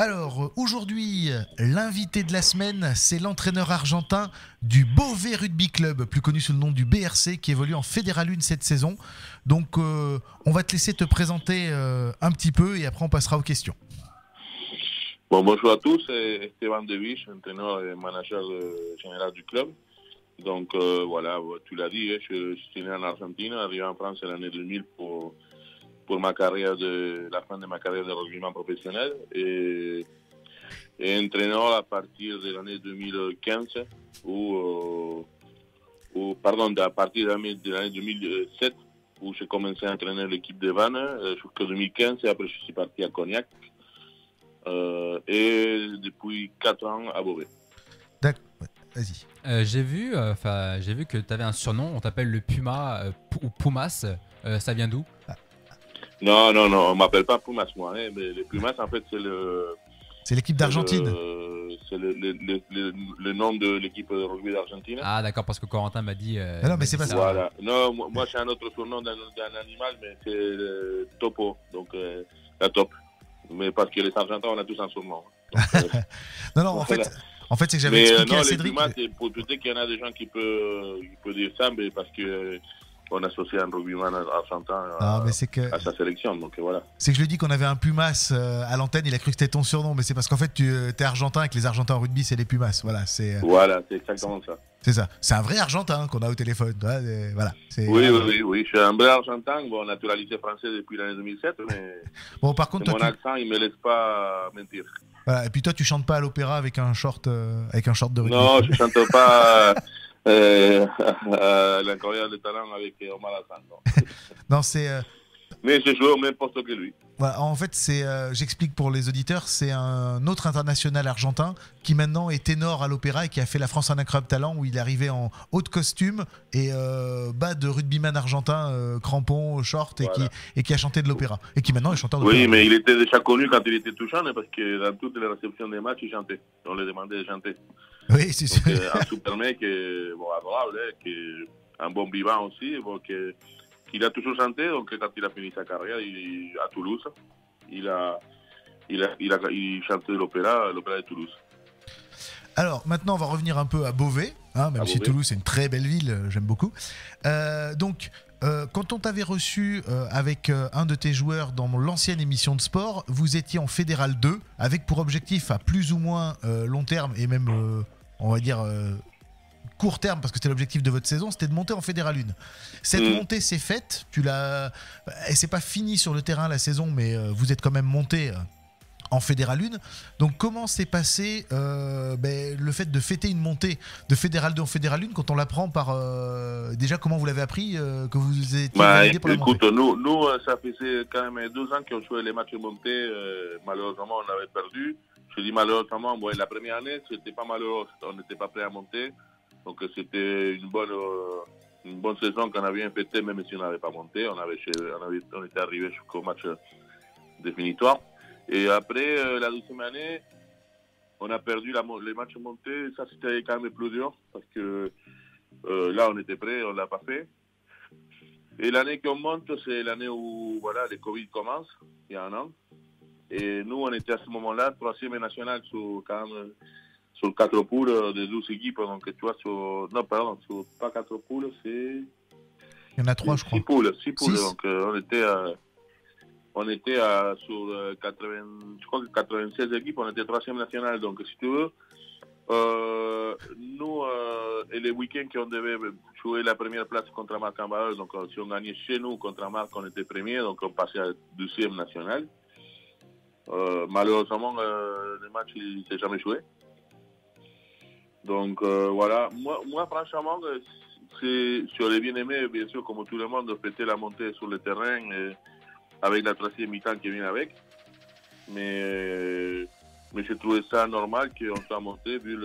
Alors, aujourd'hui, l'invité de la semaine, c'est l'entraîneur argentin du Beauvais Rugby Club, plus connu sous le nom du BRC, qui évolue en Fédéral 1 cette saison. Donc, on va te laisser te présenter un petit peu et après on passera aux questions. Bon, bonjour à tous, c'est Esteban Devich, entraîneur et manager général du club. Donc voilà, tu l'as dit, je suis né en Argentine, arrivé en France l'année 2000 pour ma carrière la fin de ma carrière de rugbyman professionnel et entraîneur à partir de l'année 2015 à partir de l'année 2007 où j'ai commencé à entraîner l'équipe de Vannes jusqu'en 2015 et après je suis parti à Cognac et depuis 4 ans à Beauvais. D'accord, vas-y. J'ai vu que tu avais un surnom, on t'appelle le Puma ou Pumas, ça vient d'où? Non, on m'appelle pas Pumas moi, mais le Pumas en fait c'est l'équipe d'Argentine. C'est le nom de l'équipe de rugby d'Argentine. Ah d'accord, parce que Corentin m'a dit... non, mais c'est pas ça. Voilà. Non, moi j'ai un autre surnom d'un animal, mais c'est le Topo, donc la top. Mais parce que les Argentins, on a tous un surnom. Donc, non, voilà. en fait, c'est que j'avais expliqué à Cédric. Peut-être qu'il y en a des gens qui peuvent dire ça, mais parce que on associe un rugbyman argentin à sa sélection, donc voilà. C'est que je lui ai dit qu'on avait un Pumas à l'antenne, il a cru que c'était ton surnom, mais c'est parce qu'en fait tu es argentin et que les Argentins en rugby c'est les Pumas, voilà. Voilà, c'est exactement ça. C'est ça, c'est un vrai Argentin qu'on a au téléphone, voilà. Oui, je suis un vrai Argentin, naturalisé français depuis l'année 2007, mais bon, par contre, mon accent il me laisse pas mentir. Voilà, et puis toi tu chantes pas à l'opéra avec un short de rugby. Non, je chante pas l'incroyable talent avec Omar Hassan. Non, c'est. Mais je joue au même poste que lui. Voilà, en fait, j'explique pour les auditeurs, c'est un autre international argentin qui maintenant est ténor à l'opéra et qui a fait La France un incroyable talent où il est arrivé en haut de costume et bas de rugbyman argentin, crampons, short et qui a chanté de l'opéra et qui maintenant est chanteur d'opéra. Oui, mais il était déjà connu quand il était tout jeune parce que dans toutes les réceptions des matchs, il chantait. On lui demandait de chanter. Oui, c'est sûr. Un super mec, adorable, un bon vivant aussi, qu'il a toujours chanté. Donc quand il a fini sa carrière à Toulouse, il chantait l'opéra de Toulouse. Alors maintenant, on va revenir un peu à Beauvais, même si Toulouse c'est une très belle ville, j'aime beaucoup. Donc, quand on t'avait reçu avec un de tes joueurs dans l'ancienne émission de sport, vous étiez en Fédéral 2, avec pour objectif à plus ou moins long terme et même, on va dire, court terme, parce que c'était l'objectif de votre saison, c'était de monter en Fédéral 1. Cette montée s'est faite, et c'est pas fini sur le terrain la saison, mais vous êtes quand même monté en Fédéral 1. Donc comment s'est passé le fait de fêter une montée de Fédéral 2 en Fédéral 1 quand on l'apprend par... déjà, comment vous l'avez appris que vous étiez validé pour la montée? Écoute, nous, ça faisait quand même 2 ans qu'on jouait les matchs montée. Malheureusement, on avait perdu. Je dis malheureusement, la première année, c'était pas malheureux. On n'était pas prêt à monter. Donc c'était une bonne saison qu'on avait bien fêtée, même si on n'avait pas monté. On était arrivé jusqu'au match définitoire. Et après, la deuxième année, on a perdu les matchs montés. Ça, c'était quand même plus dur parce que là, on était prêt, on ne l'a pas fait. Et l'année qu'on monte, c'est l'année où le Covid commence, il y a 1 an. Et nous, on était à ce moment-là 3e national sur 4 poules de 12 équipes. Donc, tu vois, sur pas 4 poules, c'est... Il y en a 3, je crois. 6 poules. Donc, on était sur 96 équipes, on était 3e national. Donc, si tu veux, nous, et les week-ends qu'on devait jouer la première place contre Marc-en-Barœul, donc si on gagnait chez nous contre Marc, on était premier, donc on passait à 2e national. Malheureusement, le match, il ne s'est jamais joué. Donc, voilà. Moi, franchement, j'aurais bien aimé, bien sûr, comme tout le monde, de fêter la montée sur le terrain avec la 3e mi-temps qui vient avec. Mais j'ai trouvé ça normal qu'on soit monté vu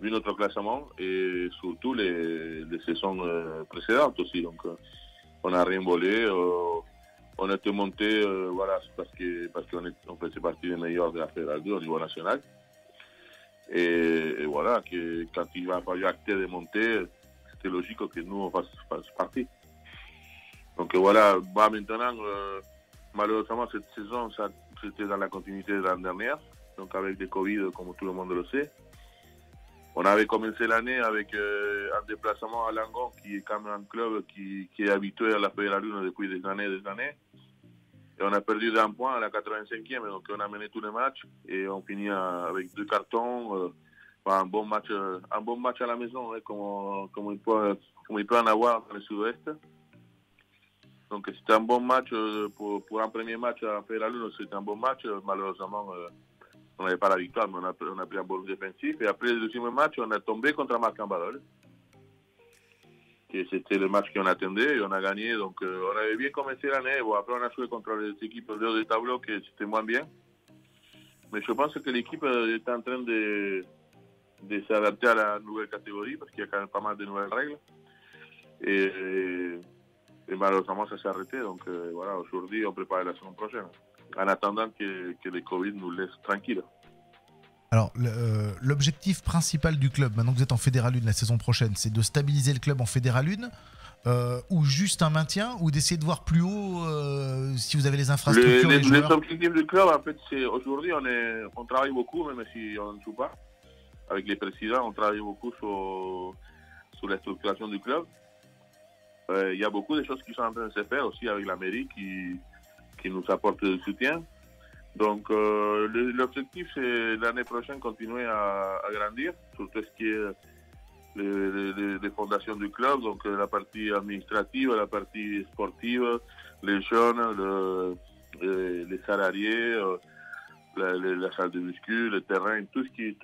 notre classement et surtout les saisons précédentes aussi. Donc, on n'a rien volé. On a été monté, parce qu'on faisait partie des meilleurs de la Fédéral 2 au niveau national. Et voilà, que quand il va falloir acter de monter, c'était logique que nous, on fasse partie. Donc voilà, maintenant, malheureusement, cette saison, ça c'était dans la continuité de l'année dernière, donc avec des Covid, comme tout le monde le sait. On avait commencé l'année avec un déplacement à Langon, qui est quand même un club qui est habitué à la Paix de la Lune depuis des années. Et on a perdu d'un point à la 85e, donc on a mené tous les matchs et on finit avec 2 cartons. Un bon match à la maison, hein, comme il peut en avoir dans le sud-ouest. Donc c'était un bon match pour un premier match à Paix de la Lune, c'était un bon match. Malheureusement, on n'avait pas la victoire, mais on a pris un bon défensif. Et après le deuxième match, on a tombé contre Marc-en-Barœul. C'était le match qu'on attendait et on a gagné. Donc on avait bien commencé l'année. Bon, après on a joué contre les équipes de haut de tableau qui c'était moins bien. Mais je pense que l'équipe est en train de s'adapter à la nouvelle catégorie parce qu'il y a quand même pas mal de nouvelles règles. Et malheureusement ça s'est arrêté. Donc voilà, aujourd'hui on prépare la saison prochaine. En attendant que le Covid nous laisse tranquilles. Alors, l'objectif principal du club, maintenant que vous êtes en Fédéral 1 la saison prochaine, c'est de stabiliser le club en Fédéral 1 ou juste un maintien, ou d'essayer de voir plus haut si vous avez les infrastructures, les joueurs. Les objectifs du club, en fait, c'est aujourd'hui, on travaille beaucoup, même si on ne joue pas. Avec les présidents, on travaille beaucoup sur la structuration du club. Il y a beaucoup de choses qui sont en train de se faire aussi avec la mairie qui nous apporte du soutien. Donc l'objectif c'est l'année prochaine continuer à grandir sur tout ce qui est les fondations du club, donc la partie administrative, la partie sportive, les jeunes, les salariés, la salle de muscu, le terrain, tout ce qui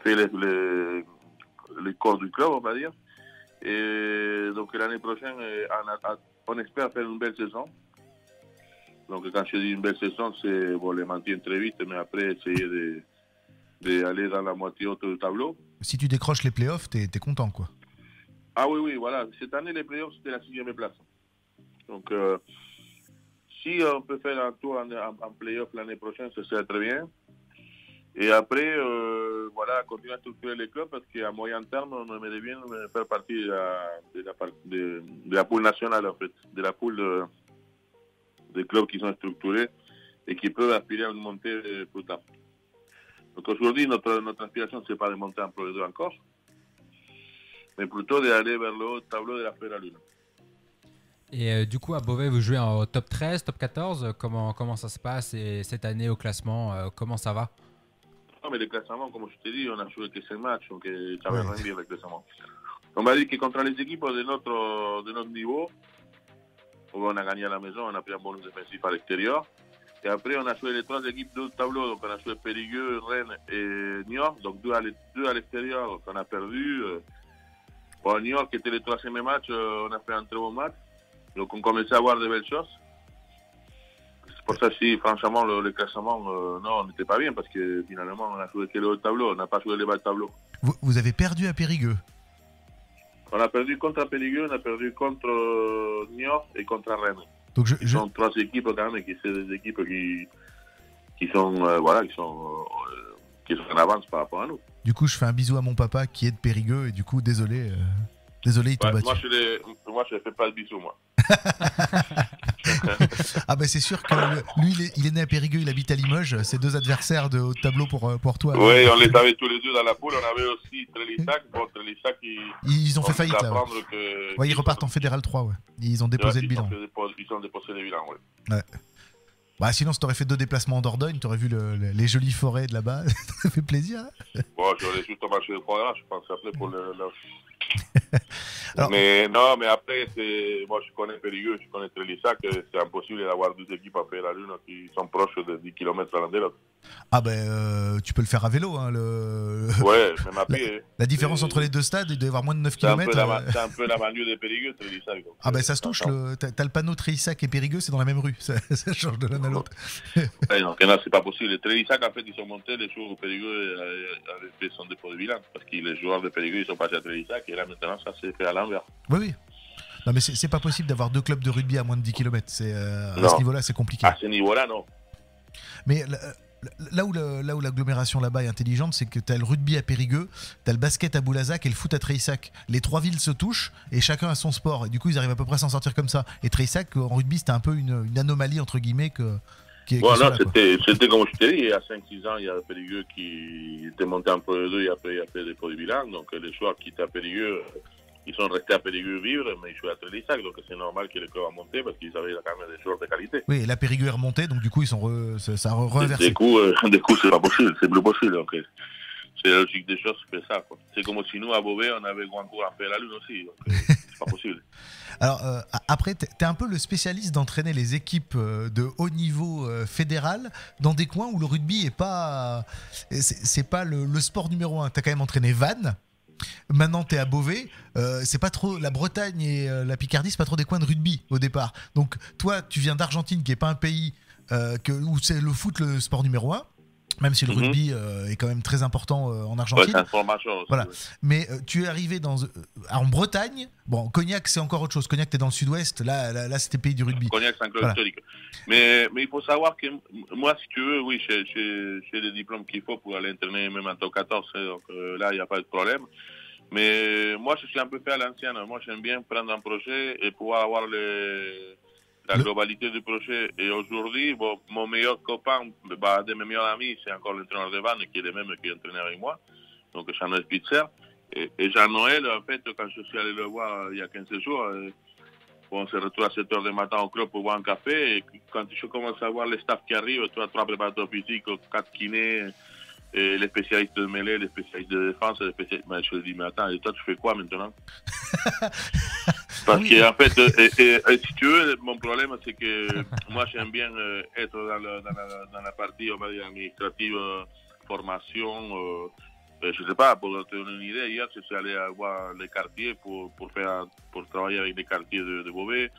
fait les corps du club, on va dire. Et donc l'année prochaine, on espère faire une belle saison. Donc quand je dis une belle saison, c'est bon, les maintien très vite, mais après essayer d'aller dans la moitié haute du tableau. Si tu décroches les playoffs, t'es content, quoi. Ah oui, voilà. Cette année, les playoffs, c'était la 6e place. Donc si on peut faire un tour en playoff l'année prochaine, ce serait très bien. Et après, voilà, continuer à structurer les clubs parce qu'à moyen terme, on aimerait bien faire partie de la poule nationale, en fait, de la poule des clubs qui sont structurés et qui peuvent aspirer à une montée plus tard. Donc aujourd'hui, notre aspiration, ce n'est pas de monter en Pro 2 encore, mais plutôt d'aller vers le haut tableau de la Fédéral 1. Et du coup, à Beauvais, vous jouez en top 13, top 14. Comment ça se passe et cette année au classement, comment ça va? Non, mais le classement, comme je te dis, on a joué que 5 matchs, donc ça va rien dire le classement. On va dire que contre les équipes de notre niveau, on a gagné à la maison, on a pris un bonus défensif à l'extérieur. Et après, on a joué les 3 équipes de tableau. Donc, on a joué Périgueux, Rennes et Niort. Donc, 2 à l'extérieur. Donc, on a perdu. Bon, Niort, qui était le 3e match, on a fait un très bon match. Donc, on commençait à voir de belles choses. C'est pour ça que, franchement, le classement, non, on n'était pas bien parce que finalement, on a joué que le haut tableau. On n'a pas joué les bas de tableau. Vous avez perdu à Périgueux? On a perdu contre Périgueux, on a perdu contre Niort et contre Rennes. Donc Ce sont 3 équipes quand même, qui sont des équipes qui sont en avance par rapport à nous. Du coup, je fais un bisou à mon papa qui est de Périgueux et du coup, désolé, ils t'ont battu. Moi, je ne fais pas de bisous, moi. Ah ben c'est sûr que lui, il est né à Périgueux, il habite à Limoges. C'est 2 adversaires de haut de tableau pour toi. Oui, on les avait tous les 2 dans la poule. On avait aussi Trélissac. Bon, Trélissac, ils ont fait faillite là. Ouais, ils repartent en Fédéral 3. Ouais. Ils ont déposé le bilan. Ils ont déposé le bilan, ouais. Bah sinon, si t'aurais fait 2 déplacements en Dordogne, t'aurais vu les jolies forêts de là-bas. Ça fait plaisir. Hein. Bon, j'aurais juste marché le programme, je pense, après pour Alors, mais après, moi je connais Périgueux, je connais Trélissac, c'est impossible d'avoir 2 équipes à faire la Lune qui sont proches de 10 km l'un de l'autre. Ah ben, tu peux le faire à vélo. Hein, ouais, même à pied. La différence entre les 2 stades, il doit y avoir moins de 9 km. C'est un peu la banlieue de Périgueux, Trélissac. Ah ben ça se touche, t'as le panneau Trélissac et Périgueux, c'est dans la même rue, ça change de l'un à l'autre. Ouais, donc là, c'est pas possible. Les Trélissac, en fait, ils sont montés les jours où Périgueux avait fait son dépôt de bilan, parce que les joueurs de Périgueux, ils sont passés à Trélissac, et là, maintenant, ça s'est fait à l'envers. Oui. Non, mais c'est pas possible d'avoir 2 clubs de rugby à moins de 10 km. À ce niveau-là, c'est compliqué. À ce niveau-là, non. Mais là où l'agglomération là-bas est intelligente, c'est que tu as le rugby à Périgueux, tu as le basket à Boulazac et le foot à Treissac. Les 3 villes se touchent et chacun a son sport. Et du coup, ils arrivent à peu près à s'en sortir comme ça. Et Treissac, en rugby, c'était un peu une anomalie, entre guillemets, Voilà, c'était comme je t'ai dit, il y a 5-6 ans, il y a Périgueux qui était monté en Pro 2 et après il a fait des Pro du bilan. Donc les joueurs qui étaient à Périgueux, ils sont restés à Périgueux vivre, mais ils jouaient à Treissac. Donc c'est normal que le club a monté parce qu'ils avaient quand même des joueurs de qualité. Oui, et la Périgueux est remontée, donc du coup, ça a reversé. Des coups, c'est pas possible, c'est plus possible. Donc, c'est la logique des choses, c'est ça. C'est comme si nous, à Beauvais, on avait Gouancourt à faire la Lune aussi. Donc, c'est pas possible. Alors, après, tu es un peu le spécialiste d'entraîner les équipes de haut niveau fédéral dans des coins où le rugby est pas, c'est pas le sport numéro 1. Tu as quand même entraîné Vannes. Maintenant, tu es à Beauvais. C'est pas trop la Bretagne et la Picardie, c'est pas trop des coins de rugby au départ. Donc, toi, tu viens d'Argentine, qui est pas un pays où c'est le foot le sport numéro 1. Même si le rugby est quand même très important en Argentine. Ouais, c'est un sport majeur aussi, voilà. ouais. Mais tu es arrivé en Bretagne. Bon, Cognac, c'est encore autre chose. Cognac, tu es dans le sud-ouest. Là c'était pays du rugby. Cognac, c'est un club historique. Mais il faut savoir que moi, si tu veux, oui, j'ai les diplômes qu'il faut pour aller entraîner même en top 14. Donc là, il n'y a pas de problème. Mais moi, je suis un peu fait à l'ancienne. Moi, j'aime bien prendre un projet et pouvoir avoir la globalité du projet. Et aujourd'hui, bon, mon meilleur copain, de mes meilleurs amis, c'est encore l'entraîneur de Vannes, qui est le même qui entraîné avec moi, donc Jean-Noël Spitzer. Et Jean-Noël, en fait, quand je suis allé le voir il y a 15 jours, on se retrouve à 7 h du matin au club pour boire un café. Et quand je commence à voir les staffs qui arrivent, tu as 3 préparateurs physiques, 4 kinés, et les spécialistes de mêlée, les spécialistes de défense, les spécialistes... Ben, je me dis, mais attends, et toi, tu fais quoi maintenant? Parce que, en fait, si tu veux, mon problème, c'est que moi, j'aime bien être dans la partie, on va dire, administrative, formation. Je sais pas, pour te donner une idée, hier, je suis allé voir les quartiers pour travailler avec les quartiers de Beauvais.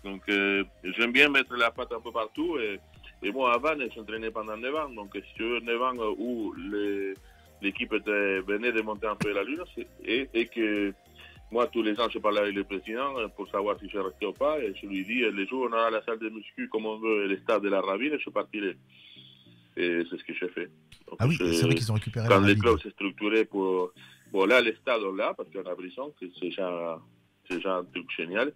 Donc, j'aime bien mettre la patte un peu partout. Et moi, avant, je s'entraînais pendant 9 ans. Donc, si tu veux, 9 ans où l'équipe venait de monter un peu la lune et que moi, tous les ans, je parlais avec le président pour savoir si je restais ou pas. Et je lui dis, les jours où on aura la salle de muscu comme on veut et le stade de la Ravine, je partirai. Et c'est ce que j'ai fait. Donc, ah oui, c'est vrai qu'ils ont récupéré quand les clubs s'est structuré pour... Bon, là, les stades, on l'a, parce qu'on a Brisson, que c'est déjà un truc génial.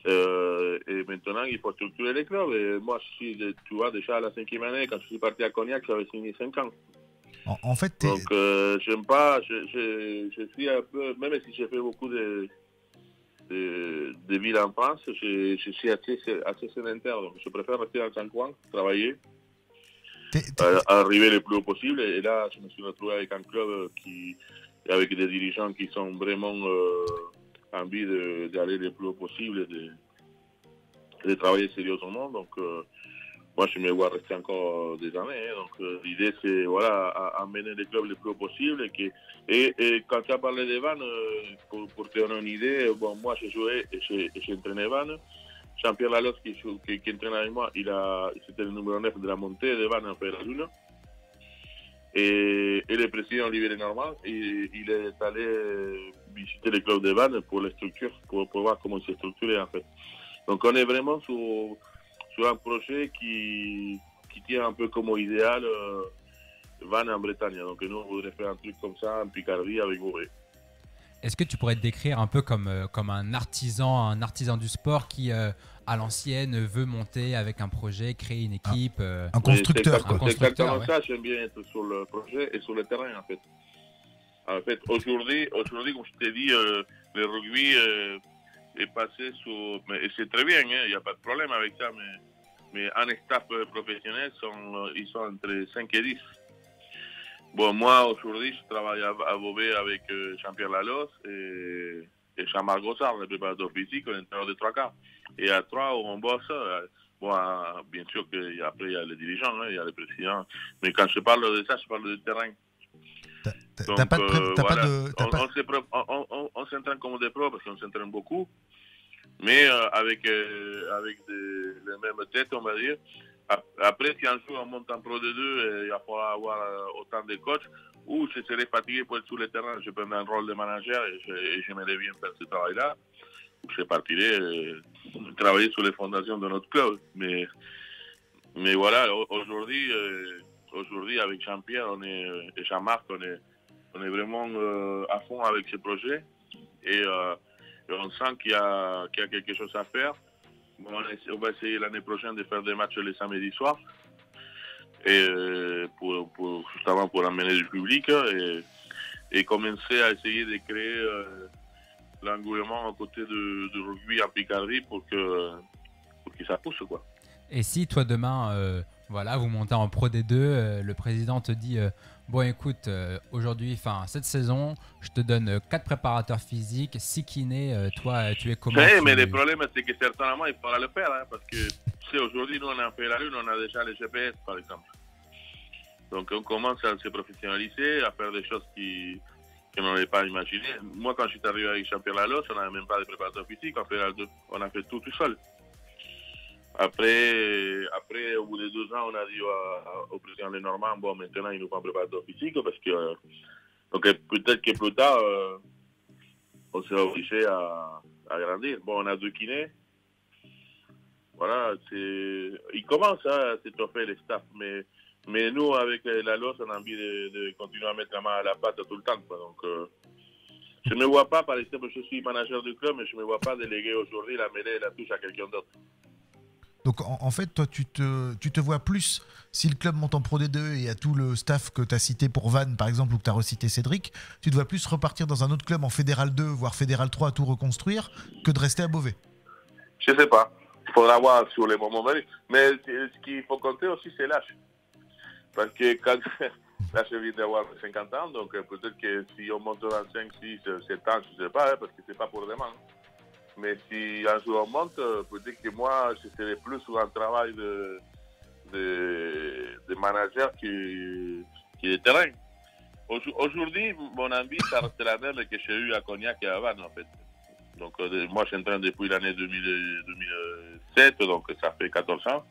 Et maintenant, il faut structurer les clubs. Et moi, tu vois, déjà à la 5e année, quand je suis parti à Cognac, j'avais signé 5 ans. En fait, donc, j'aime pas, je suis un peu, même si j'ai fait beaucoup de villes en France, je suis assez sédentaire. Donc, je préfère rester dans un coin, travailler, arriver le plus haut possible. Et là, je me suis retrouvé avec un club avec des dirigeants qui sont vraiment envie d'aller le plus haut possible et de travailler sérieusement. Donc, moi, je me vois rester encore des années. Donc, l'idée, c'est voilà, amener les clubs le plus haut possible. Et quand tu as parlé des Vannes, pour te donner une idée, bon, moi, j'ai joué et j'ai entraîné Vannes. Jean-Pierre Lalosse, qui entraîne avec moi, c'était le numéro 9 de la montée de Vannes en fait la Lune. Et le président Olivier Normand, il est allé visiter les clubs de Vannes pour les structures, pour voir comment c'est structuré en fait. Donc, on est vraiment sur un projet qui tient un peu comme idéal Vannes en Bretagne. Donc nous, on voudrait faire un truc comme ça en Picardie avec Beauvais. Est-ce que tu pourrais te décrire un peu comme un artisan du sport qui, à l'ancienne, veut monter avec un projet, créer une équipe un constructeur, quoi. C'est exactement ça, j'aime bien être sur le projet et sur le terrain, en fait. En fait, aujourd'hui, comme je t'ai dit, le rugby est passé sur... Et c'est très bien, il n'y a pas de problème avec ça, mais un staff professionnel, ils sont entre 5 et 10. Bon, moi, aujourd'hui, je travaille à Beauvais avec Jean-Pierre Lalosse et Jean-Marc Gossard, le préparateur physique, l'entraîneur de 3 quarts. Et à 3, on bosse. Bon, bien sûr qu'après, il y a les dirigeants, il y a les présidents. Mais quand je parle de ça, je parle du terrain. On s'entraîne comme des pros parce qu'on s'entraîne beaucoup, mais avec les mêmes têtes, on va dire. Après, si un jour on monte en Pro D2, il va falloir avoir autant de coachs, ou je serai fatigué pour être sur le terrain, je prendrai un rôle de manager et j'aimerais bien faire ce travail-là. Je partirai travailler sur les fondations de notre club. Mais voilà, aujourd'hui, aujourd'hui, avec Jean-Pierre et Jean-Marc, on est vraiment à fond avec ce projet. Et on sent qu'il y a quelque chose à faire. Bon, on va essayer l'année prochaine de faire des matchs les samedis soirs. Et justement pour amener du public et commencer à essayer de créer l'engouement à côté du rugby en Picardie pour que ça pousse, quoi. Et si toi demain, voilà, vous montez en Pro D2, le président te dit bon écoute, aujourd'hui, cette saison, je te donne 4 préparateurs physiques, 6 kinés, toi tu es comment? Mais le problème c'est que certainement il faudra le faire, hein, parce que aujourd'hui nous on a fait la lune, on a déjà les GPS par exemple. Donc on commence à se professionnaliser, à faire des choses qu'on n'aurait pas imaginé. Moi quand je suis arrivé avec Jean-Pierre Laloche, on n'avait même pas de préparateur physique, on a fait tout seul. Après, au bout de 2 ans, on a dit au président Lenormand, bon, maintenant, il nous prend un préparateur physique parce que donc peut-être que plus tard, on sera obligé à grandir. Bon, on a 2 kinés. Voilà, il commence à s'étoffer les staffs, mais nous, avec la LOS, on a envie de continuer à mettre la main à la pâte tout le temps, quoi. Donc, je ne me vois pas, par exemple, je suis manager du club, mais je ne me vois pas déléguer aujourd'hui la mêlée et la touche à quelqu'un d'autre. Donc en fait, toi, tu te vois plus, si le club monte en Pro D2 et il y a tout le staff que tu as cité pour Vannes, par exemple, ou que tu as recité Cédric, tu te vois plus repartir dans un autre club en Fédéral 2, voire Fédéral 3 à tout reconstruire, que de rester à Beauvais? Je ne sais pas. Il faudra voir sur les moments venus. Mais ce qu'il faut compter aussi, c'est l'âge. Parce que quand... Là, je viens d'avoir 50 ans, donc peut-être que si on monte dans 5, 6, 7 ans, je ne sais pas, parce que ce n'est pas pour demain. Mais si un jour on monte, peut-être que moi, je serai plus sur un travail de manager qui de terrain. Aujourd'hui, mon envie, ça reste la même que j'ai eu à Cognac et à Vannes, en fait. Donc, moi, j'entraîne depuis l'année 2007, donc ça fait 14 ans.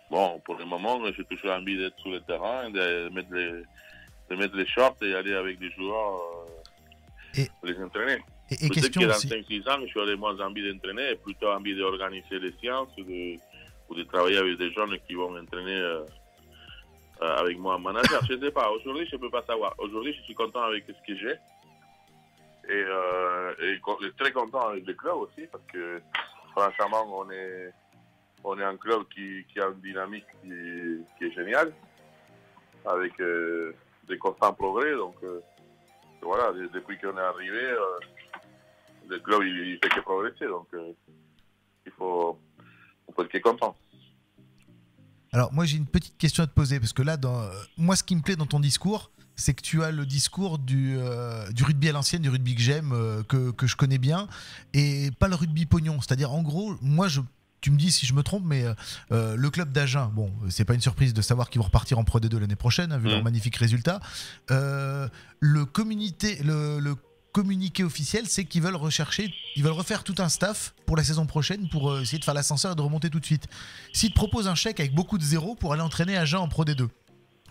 Bon, pour le moment, j'ai toujours envie d'être sur le terrain, de mettre les shorts et aller avec les joueurs les entraîner. Et peut-être question que dans aussi. 5-6 ans, j'aurai moins envie d'entraîner et plutôt envie d'organiser les séances ou de travailler avec des jeunes qui vont entraîner avec moi en manager. Je ne sais pas. Aujourd'hui, je ne peux pas savoir. Aujourd'hui, je suis content avec ce que j'ai. Et très content avec le club aussi parce que franchement, on est un club qui a une dynamique qui est géniale avec des constants progrès. Donc voilà, depuis qu'on est arrivé, le club il fait que progresser. Donc on peut être content. Alors moi j'ai une petite question à te poser parce que là, moi ce qui me plaît dans ton discours, c'est que tu as le discours du rugby à l'ancienne, du rugby que j'aime, que je connais bien, et pas le rugby pognon. C'est-à-dire en gros, moi tu me dis si je me trompe, mais le club d'Agen, bon, c'est pas une surprise de savoir qu'ils vont repartir en Pro D2 l'année prochaine, hein, vu leurs magnifiques résultats. Le communiqué officiel, c'est qu'ils veulent refaire tout un staff pour la saison prochaine pour essayer de faire l'ascenseur et de remonter tout de suite. S'ils te proposent un chèque avec beaucoup de zéros pour aller entraîner Agen en Pro D2,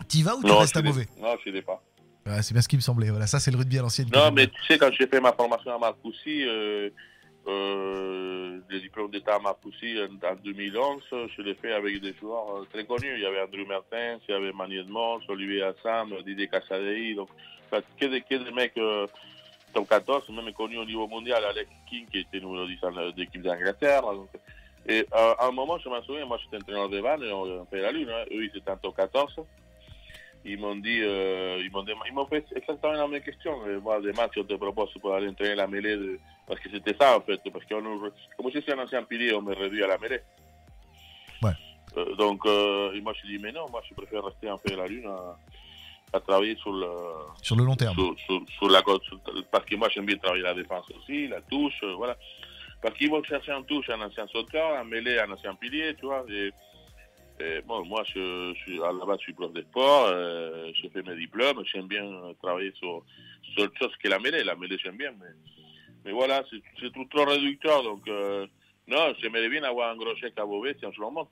t'y vas ou tu restes à Beauvais? Non, je ne l'ai pas. Ouais, c'est bien ce qui me semblait. Voilà, ça c'est le rugby à l'ancienne. Non, mais tu sais, quand j'ai fait ma formation à Marcoussis, le diplôme d'état à Marcoussis en 2011, je l'ai fait avec des joueurs très connus. Il y avait Andrew Mertens, il y avait Manier de Mons, Olivier Assam, Didier Cassadei. Donc, que des mecs top 14, même connus au niveau mondial. Alex King, qui était numéro 10 de l'équipe d'Angleterre. Donc, et à un moment, je m'en souviens, moi j'étais entraîneur de Vannes et on fait la lune. Hein. Eux, ils étaient en top 14. Ils m'ont fait exactement la même question. Moi, des matchs, on te propose pour aller entraîner la mêlée. Parce que c'était ça, en fait. Parce que comme je suis un ancien pilier, on me réduit à la mêlée. Ouais. Donc, moi, je dis, mais non, moi, je préfère rester en fait la lune à travailler sur le long terme. Parce que moi, j'aime bien travailler la défense aussi, la touche, voilà. Parce qu'ils vont chercher en touche un ancien sauteur, en mêlée un ancien pilier, tu vois. Et bon, moi, à la base, je suis prof de sport, j'ai fait mes diplômes, j'aime bien travailler sur autre chose que la mêlée. La mêlée, j'aime bien, mais voilà, c'est tout trop réducteur. Donc, non, j'aimerais bien avoir un gros chèque à Beauvais si on se le monte.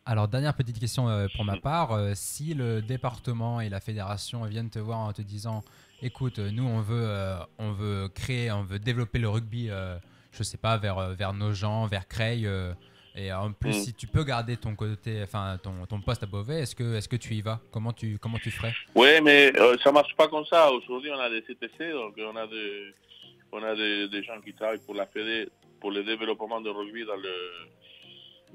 Alors, dernière petite question pour ma part. Si le département et la fédération viennent te voir en te disant « Écoute, nous, on veut développer le rugby, je sais pas, vers Nogent, vers Creil, Et en plus, si tu peux garder ton côté, enfin ton poste à Beauvais, est-ce que tu y vas? Comment tu ferais? Oui, mais ça marche pas comme ça. Aujourd'hui, on a des CTC, donc on a des gens qui travaillent pour la Fédé, pour le développement de rugby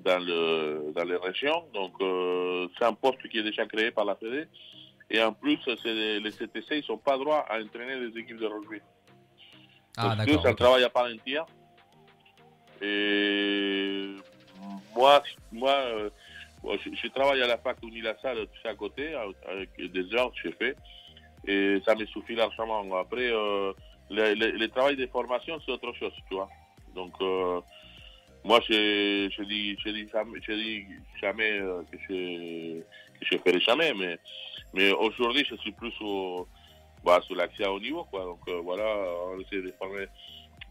dans les régions. Donc, c'est un poste qui est déjà créé par la Fédé. Et en plus, les CTC, ils sont pas droits à entraîner des équipes de rugby. Parce que c'est un travail à part entière. Et moi, je travaille à la fac Unilassal, tout ça à côté, avec des heures que je fais. Et ça me suffit largement. Après, le travail de formation, c'est autre chose, tu vois. Donc, moi, je dis jamais que je ferai jamais, mais aujourd'hui, je suis plus sur l'accès à haut niveau, quoi. Donc, voilà, on essaie de former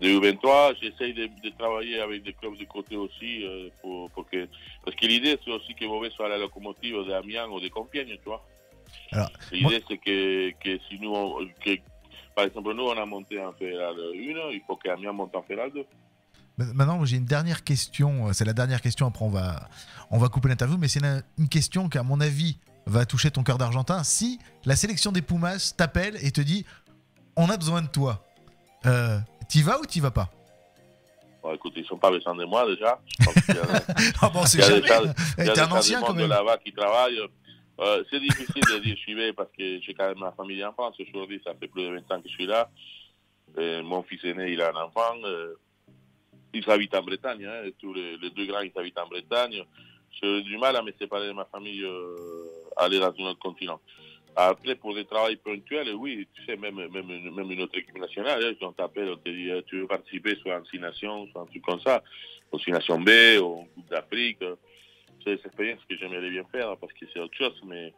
des U23. J'essaye de travailler avec des clubs de côté aussi, parce que l'idée, c'est aussi que Beauvais soit la locomotive d'Amiens ou de Compiègne, tu vois. Alors, l'idée, c'est que si nous, par exemple, nous, on a monté en Fédéral 1, il faut qu'Amiens monte en Fédéral 2. Maintenant, j'ai une dernière question. C'est la dernière question. Après, on va couper l'interview. Mais c'est une question qui, à mon avis, va toucher ton cœur d'Argentin. Si la sélection des Pumas t'appelle et te dit « On a besoin de toi », t'y vas ou t'y vas pas? Bon, écoute, ils sont pas besoin de moi déjà. C'est jamais. T'es un ancien quand même. De là-bas qui travaille. C'est difficile de dire je vais parce que j'ai quand même ma famille en France. Aujourd'hui, ça fait plus de 20 ans que je suis là. Mon fils aîné, il a un enfant. Ils habitent en Bretagne. Hein, tous les deux grands, ils habitent en Bretagne. J'ai du mal à me séparer de ma famille, aller dans un autre continent. Après, pour des travails ponctuels, oui, tu sais, même une autre équipe nationale, on t'appelle, on te dit, tu veux participer soit en 6 nations, soit un truc comme ça, en 6 nations B, ou en Coupe d'Afrique. C'est des expériences que j'aimerais bien faire parce que c'est autre chose, mais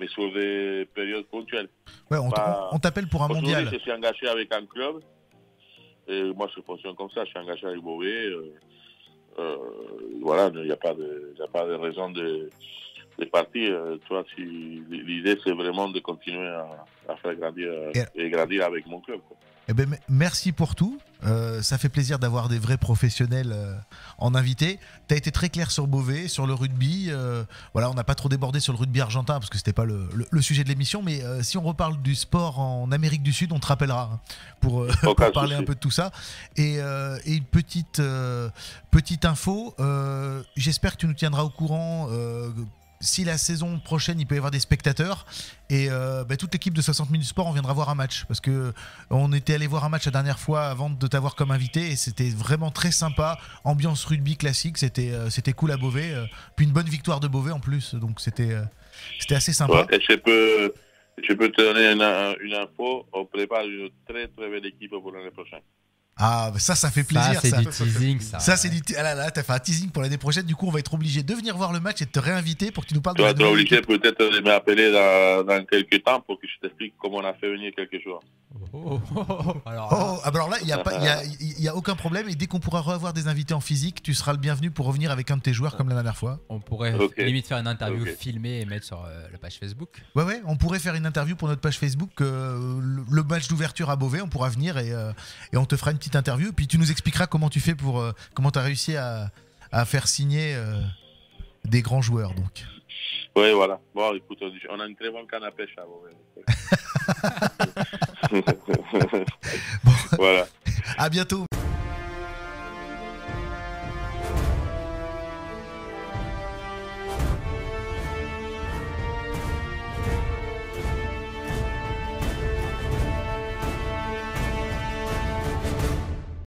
sur des périodes ponctuelles. Ouais, on t'appelle pour un mondial. Aujourd'hui, je suis engagé avec un club. Et moi, je fonctionne comme ça. Je suis engagé avec Beauvais. Voilà, il n'y a pas de raison de partir. Tu vois, l'idée, c'est vraiment de continuer à faire grandir et grandir avec mon club, quoi. Eh ben, merci pour tout. Ça fait plaisir d'avoir des vrais professionnels en invité. Tu as été très clair sur Beauvais, sur le rugby. Voilà, on n'a pas trop débordé sur le rugby argentin parce que c'était pas le sujet de l'émission. Mais si on reparle du sport en Amérique du Sud, on te rappellera pour parler un peu de tout ça. Et une petite info. J'espère que tu nous tiendras au courant. Si la saison prochaine il peut y avoir des spectateurs et toute l'équipe de 60 minutes sport on viendra voir un match parce que on était allé voir un match la dernière fois avant de t'avoir comme invité et c'était vraiment très sympa, ambiance rugby classique, c'était cool à Beauvais, puis une bonne victoire de Beauvais en plus, donc c'était assez sympa. Ouais, et je peux te donner une info, on prépare une très très belle équipe pour l'année prochaine. Ah, ça fait plaisir. Ça, c'est du teasing, ça. Ça, c'est du ah là là, t'as fait un teasing pour l'année prochaine. Du coup, on va être obligé de venir voir le match et de te réinviter pour que tu nous parles de la nouvelle équipe. Tu vas être obligé peut-être de m'appeler dans quelques temps pour que je t'explique comment on a fait venir quelques joueurs. Alors là, il n'y a aucun problème. Et dès qu'on pourra revoir des invités en physique, tu seras le bienvenu pour revenir avec un de tes joueurs comme la dernière fois. On pourrait limite faire une interview filmée et mettre sur la page Facebook. Ouais, on pourrait faire une interview pour notre page Facebook. Le match d'ouverture à Beauvais, on pourra venir et on te fera une petite interview. Puis tu nous expliqueras comment tu fais comment tu as réussi à faire signer des grands joueurs. Donc. Oui, voilà. Bon, écoute, on a une très bonne canne à pêche à Beauvais. Bon. Voilà. À bientôt.